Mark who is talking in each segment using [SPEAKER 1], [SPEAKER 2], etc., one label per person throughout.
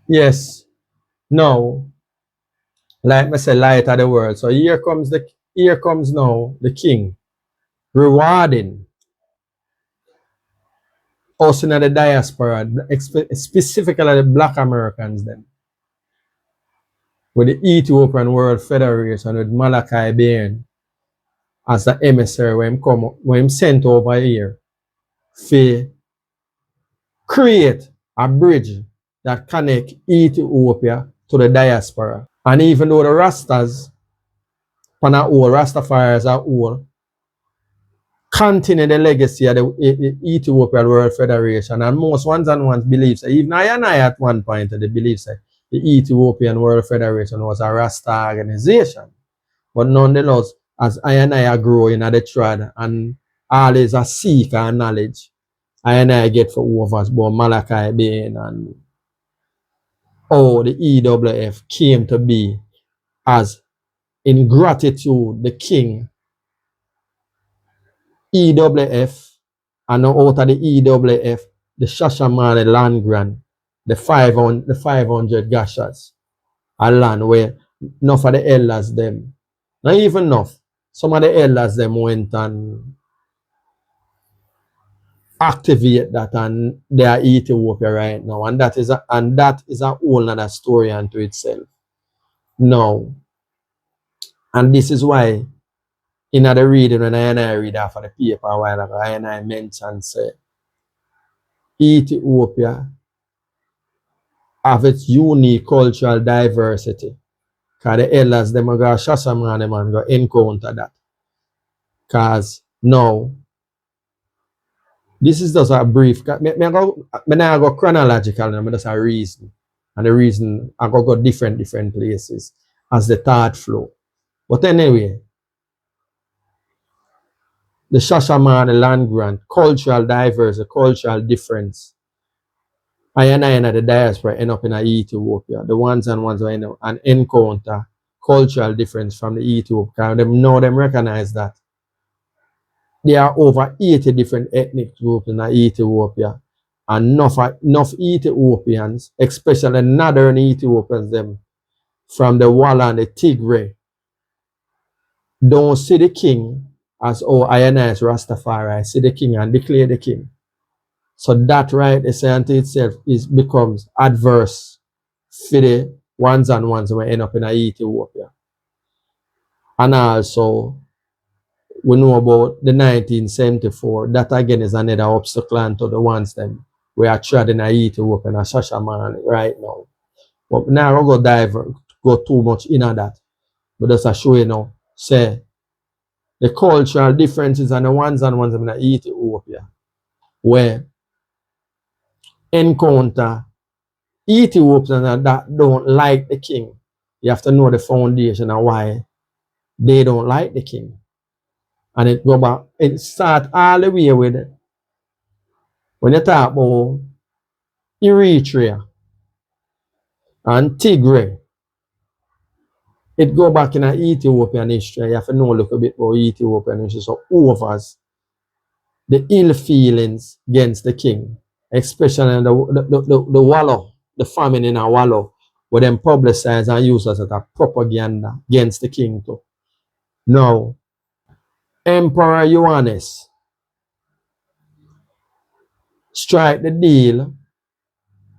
[SPEAKER 1] Yes. Now, like I said, light of the world. So here comes now the king rewarding us in the diaspora, specifically the black Americans them, with the Ethiopian World Federation with Malachi Bain as the emissary when him sent over here to create a bridge that connect Ethiopia to the diaspora. And even though the Rastas, Pana all Rastafari as a whole, continue the legacy of the Ethiopian World Federation. And most ones and ones believe, so even I and I at one point, they believe that the Ethiopian World Federation was a Rasta organization. But nonetheless, as I and I are growing at the trad and always a seeker and knowledge, I and I get for over about Malachi Bain and how the EWF came to be as in gratitude the king EWF and now out of the EWF the Shashamane land grant the 500 gashas a land where enough of the elders them not even enough some of the elders them went and activate that and they are Ethiopia right now and that is a whole other story unto itself now and this is why in the reading when I read off of the paper a while ago I mentioned say Ethiopia have its unique cultural diversity because the elders them are going to Shashaman them and go encounter that because now this is just a brief me I go chronological but that's a reason and the reason I go different places as the thought flow but anyway the Shashaman the land grant cultural diversity cultural difference I and the diaspora end up in a Ethiopia. The ones and ones who end up and encounter cultural difference from the Ethiopia. Them know them recognize that there are over 80 different ethnic groups in Ethiopia. And enough Ethiopians, especially northern Ethiopians, them from the Walla and the Tigray, don't see the king as I and I as Rastafari. See the king and declare the king. So that right unto itself becomes adverse for the ones and ones who end up in Ethiopia. And also we know about the 1974, that again is another obstacle to the ones them we are tried in Ethiopia and Shashaman right now. But now I'm gonna go too much into that. But just to show you now, say the cultural differences and the ones and ones in Ethiopia where encounter Ethiopians that don't like the king. You have to know the foundation and why they don't like the king. And it go back, it start all the way with it. When you talk about Eritrea and Tigray, it go back in Ethiopian history. You have to know a little bit about Ethiopian history. So overs the ill feelings against the king, especially the Wallo, the famine in a Wallo, where them publicize and use as a propaganda against the king too. Now, Emperor Johannes strike the deal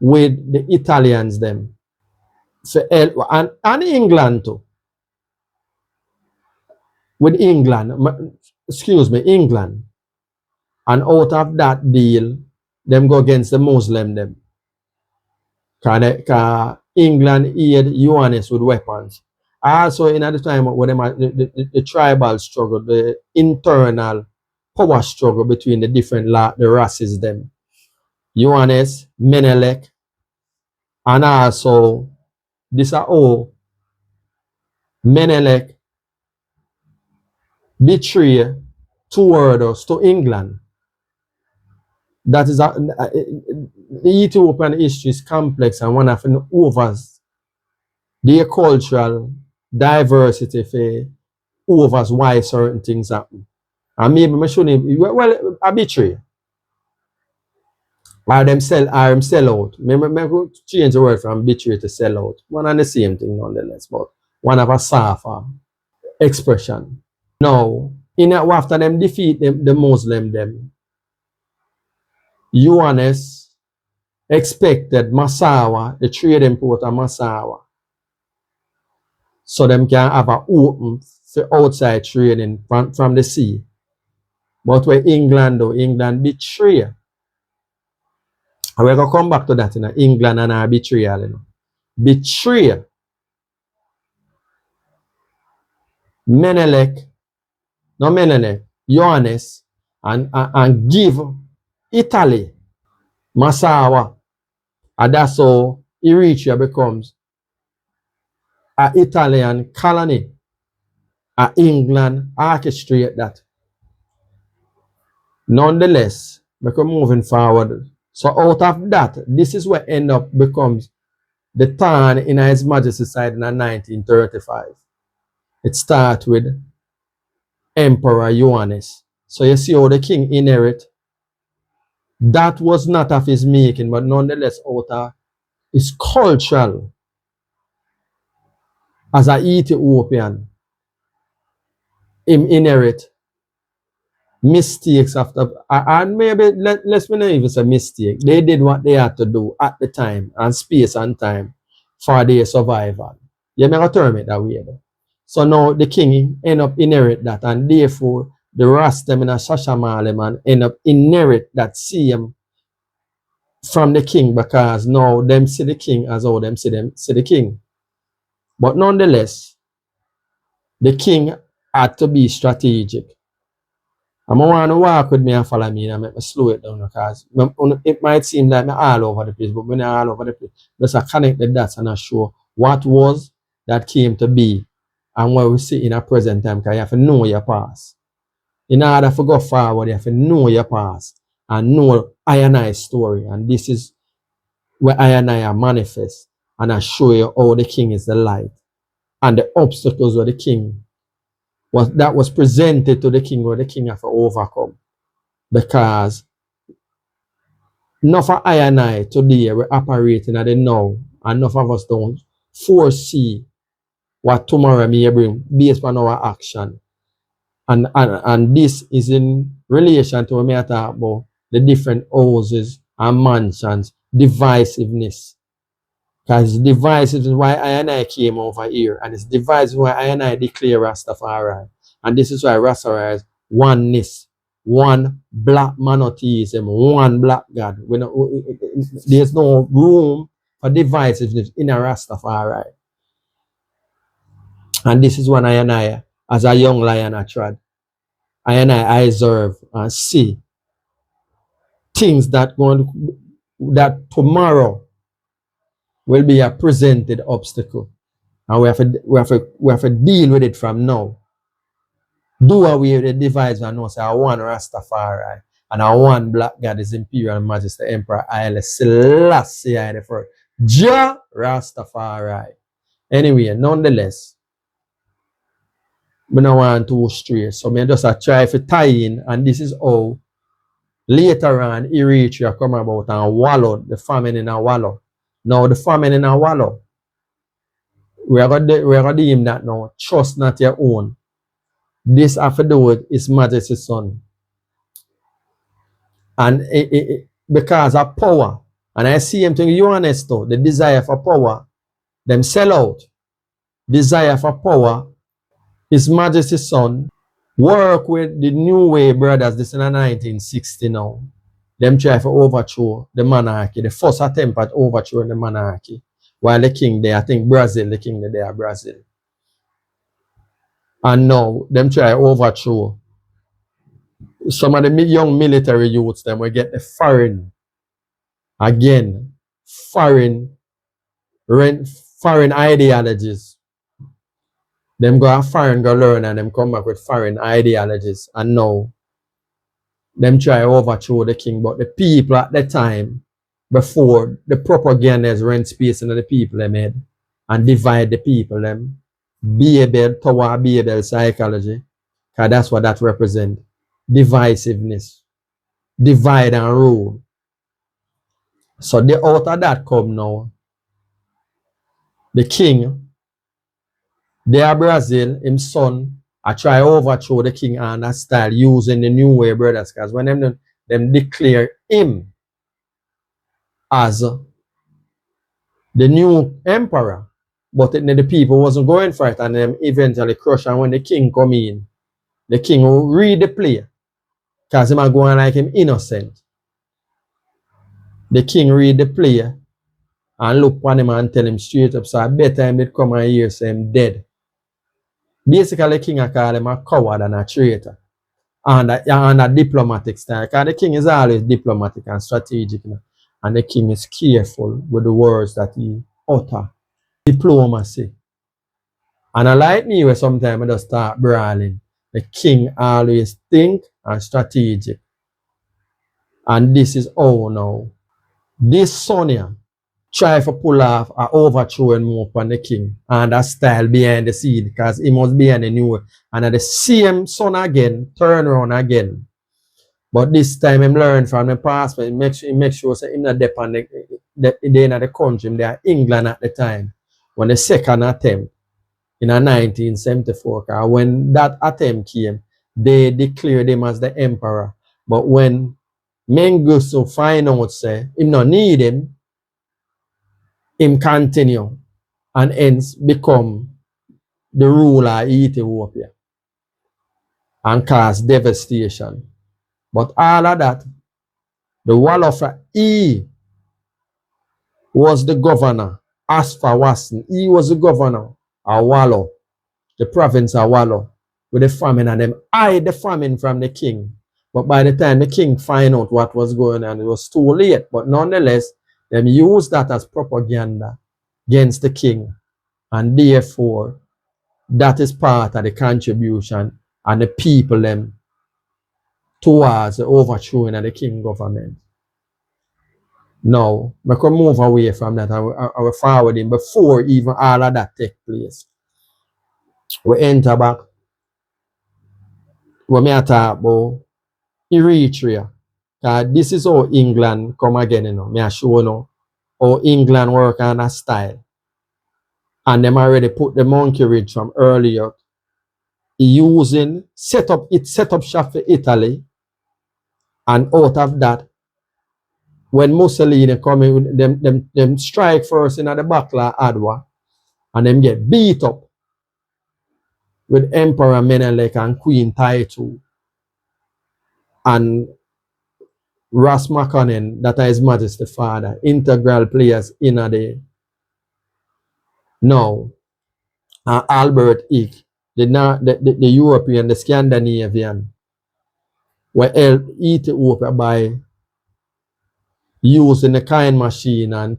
[SPEAKER 1] with the Italians them for and England too. With England, England. And out of that deal, them go against the Muslim them. Because England aid Johannes with weapons. Also in at the time when the tribal struggle, the internal power struggle between the different the races them. Johannes, Menelek, and also this are all Menelek betray toward us to England. That is the Ethiopian history is complex and one of the overs their cultural diversity for overs why certain things happen. And maybe I shouldn't well arbitrary. Or them sell out. Maybe change the word from betray to sell out. One and the same thing nonetheless, but one of a softer expression. Now, after them defeat the Muslim them, Ioannes expected Massawa, the trading port of Massawa, so them can have a open for outside trading from the sea. But where England betray. And we're going to come back to that in England and our betrayal. Betray Menelek, Ioannes, and give Italy Massawa. And that's how Eritrea becomes an Italian colony. And England orchestrate that. Nonetheless, because moving forward, so out of that, this is what end up becomes the turn in His Majesty's side in 1935. It starts with Emperor Ioannes. So you see how the king inherit. That was not of his making, but nonetheless out of his cultural as an Ethiopian, him inherit mistakes after, and maybe let's not even say mistake. They did what they had to do at the time and space and time for their survival. You may not term it that way though. So now the king end up inherit that, and therefore the Rastam and Shashamale man end up inherit that same from the king, because now them see the king as how them see the king. But nonetheless, the king had to be strategic. And I want to walk with me and follow me and make me slow it down, because it might seem like I'm all over the place, but when I'm all over the place, just I connect the dots and I show what was that came to be and what we see in a present time, because you have to know your past. In order to go forward, you have to know your past and know I and I story. And this is where I and I are manifest. And I show you how the king is the light. And the obstacles where the king was presented to the king, where the king have to overcome. Because enough of I and I today we're operating at the now, and enough of us don't foresee what tomorrow may bring based on our action. And this is in relation to what we talk about the different houses and mansions, divisiveness. Because divisive is why I and I came over here, and it's divisive why I and I declare Rastafari. And this is why Rastafari is oneness, one black monotheism, one black God. There's no room for divisiveness in a Rastafari. And this is when I and I, as a young lion, I tried. I and I observe and see things that tomorrow will be a presented obstacle. And we have to deal with it from now. Do away with the divides and know say I one Rastafari and I one black God is Imperial Majesty Emperor Haile Selassie I the first. Jah Rastafari. Anyway, nonetheless, we don't want to stray. So I just try to tie in, and this is how later on Eritrea come about and wallow, the famine in a wallow. Now the famine in a wallow, we are going to deem that now. Trust not your own. This have to do with His Majesty's son. And because of power, and I see him to you honest though, the desire for power, them sell out. Desire for power, His Majesty's son work with the New Way brothers, this in 1960 now. Them try to overthrow the monarchy, the first attempt at overthrowing the monarchy. While the king there, I think Brazil, the king there, Brazil. And now, them try to overthrow. Some of the young military youths, them will get the foreign ideologies. Them go foreign, go learn, and them come back with foreign ideologies. And now, them try to overthrow the king. But the people at the time, before the propagandists rent space into the people they made and divide the people, them tower Babel psychology, because that's what that represents. Divisiveness. Divide and rule. So the out of that come now, the king, there Brazil, him son, I try overthrow the king and that style using the new way, brothers, because when them declare him as the new emperor, but the people wasn't going for it, and them eventually crush. And when the king come in, the king will read the play, because him are going like him innocent. The king read the play and look on him and tell him straight up, so I better him did come and hear say him dead. Basically, the king I call him a coward and a traitor. And a diplomatic style. Because the king is always diplomatic and strategic. You know? And the king is careful with the words that he utter. Diplomacy. And I like me where sometimes I just start brawling. The king always think and strategic. And this is all now. This son here try to pull off a overthrow and move on the king. And that style behind the scene. Because he must be in the new. And at the same son again, turn around again. But this time him learn from the past, but he make sure say him not depend in the country, they are England at the time. When the second attempt in 1974, when that attempt came, they declared him as the emperor. But when Mengistu find out say him not need him continue and hence become the ruler of Ethiopia and cause devastation. But all of that, the wall of E was the governor. As for Wasson, he was the governor of Wallo, the province of Wallo, with the famine, and them hide the famine from the king. But by the time the king find out what was going on, it was too late. But nonetheless, them used that as propaganda against the king. And therefore, that is part of the contribution and the people them towards the overthrowing of the king government. Now, we can move away from that and we forwarding before even all of that take place. We enter back when we talk about Eritrea. This is how England come again, you know. Me show you how England work on a style. And them already put the monkey ridge from earlier. Using set up shop for Italy. And out of that, when Mussolini come in, them strike first in the battle of Adwa. And them get beat up with Emperor Menelik and Queen Taitu and Ras McConnell, that is His Majesty Father, integral players in the now. And Albert Ick, the European, the Scandinavian, were helped Ethiopia by using the kind machine and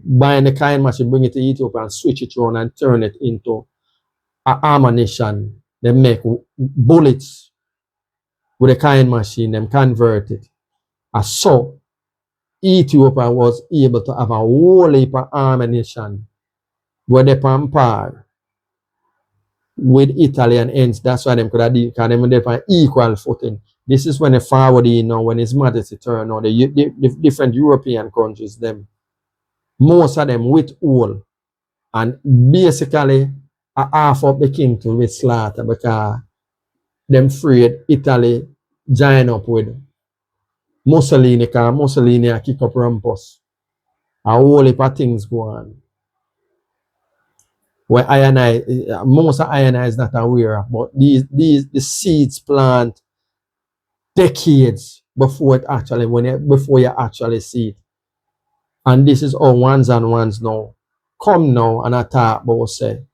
[SPEAKER 1] buying the kind machine, bring it to Ethiopia and switch it around and turn it into ammunition. They make bullets with a kind machine, them convert it. And so Ethiopia was able to have a whole heap of ammunition where they on par with Italy, and hence that's why them could have because them on equal footing. This is when the forward, you know, when His Majesty turn on the different European countries, them most of them with all, and basically half of the kingdom with slaughter because them afraid Italy join up with Mussolini, because Mussolini kick up rumpus. A whole heap of things go on. Where most of I is not aware of, but the seeds plant decades before it actually before you actually see it. And this is all ones and ones now. Come now and I talk about say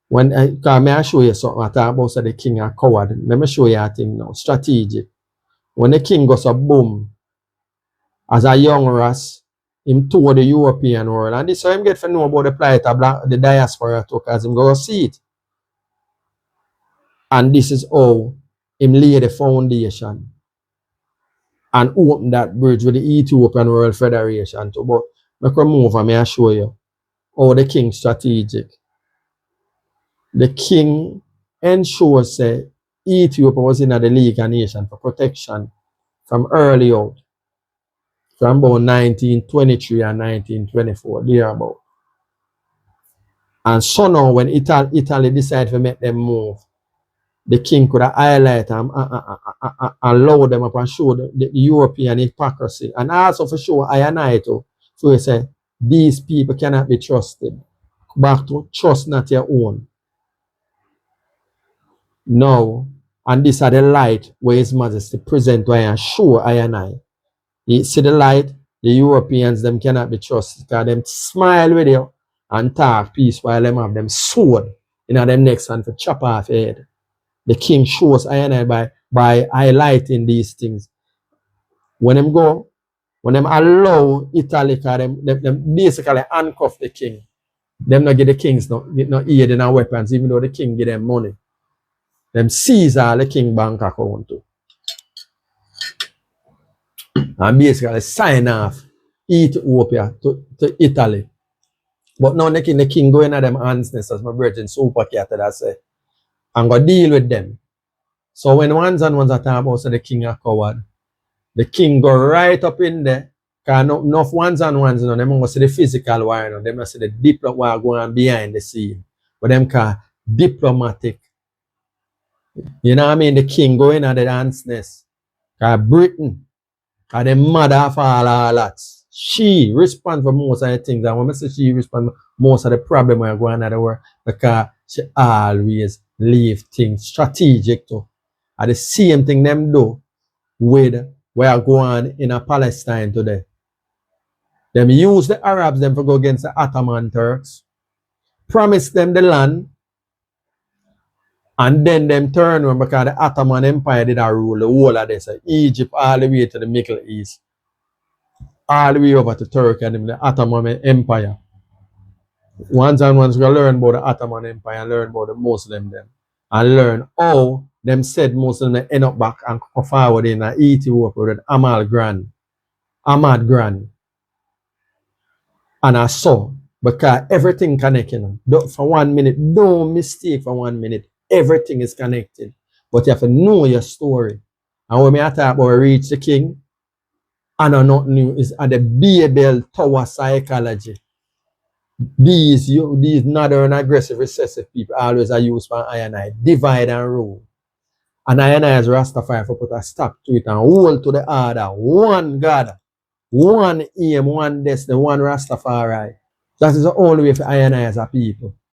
[SPEAKER 1] when I show you something, I talk about say the king a coward. Let me show you a thing now. Strategic. When the king goes a boom as a young ras, him tour the European world. And this is how him get to know about the plight of the diaspora too, because him go see it. And this is how him lay the foundation and open that bridge with the Ethiopian World Federation too. But I can move and I show you how the king strategic. The king ensures that Ethiopia was in the League of Nations for protection from early out. from about 1923 and 1924, thereabout. And so now when Italy decided to make them move, the king could have highlighted and allow them up and show the European hypocrisy. And also for sure, I and I too, so he said, these people cannot be trusted. Back to trust not your own. No. And this are the light where His Majesty present where I show I and I. You see the light, the Europeans, them cannot be trusted because them smile with you and talk peace while them have them sword in them next hand to chop off your head. The king shows I and I by highlighting these things. When them allow Italy, them basically handcuff the king. Them not give the kings no aid in our weapons, even though the king give them money. Them seize all the king bank account too. And basically sign off Ethiopia to Italy. But now the king go in at them hands, as my brethren super cat that say, and go deal with them. So when ones and ones are talking about so the king are coward, the king go right up in there. Because enough ones and ones, you know, them must see the physical war, you know, them must see the diplomat war going on behind the scene. But them call diplomatic. You know what I mean? The king going at the dance nest. Because Britain, because the mother of all that. She responds for most of the things. And when I say she responds for most of the problem we're going on the world, because she always leave things strategic too. And the same thing them do with where going on in a Palestine today. Them use the Arabs them to go against the Ottoman Turks, promise them the land, and then them turn around because the Ottoman Empire did rule the whole of this, Egypt all the way to the Middle East, all the way over to Turkey and the Ottoman Empire. Once and once we learn about the Ottoman Empire and learn about the Muslim them, and learn how them said Muslim end up back and go forward in Ethiopia with Ahmad Grand. And I saw, because everything connected. For 1 minute, don't mistake for 1 minute. Everything is connected. But you have to know your story. And when I talk about reach the king, I know not new is at the Babel Tower psychology. These northern aggressive recessive people always are used for I and I. Divide and rule. And I as Rastafari for put a stop to it and hold to the order. One God. One aim, one destiny, one Rastafari. That is the only way for I and I as a people.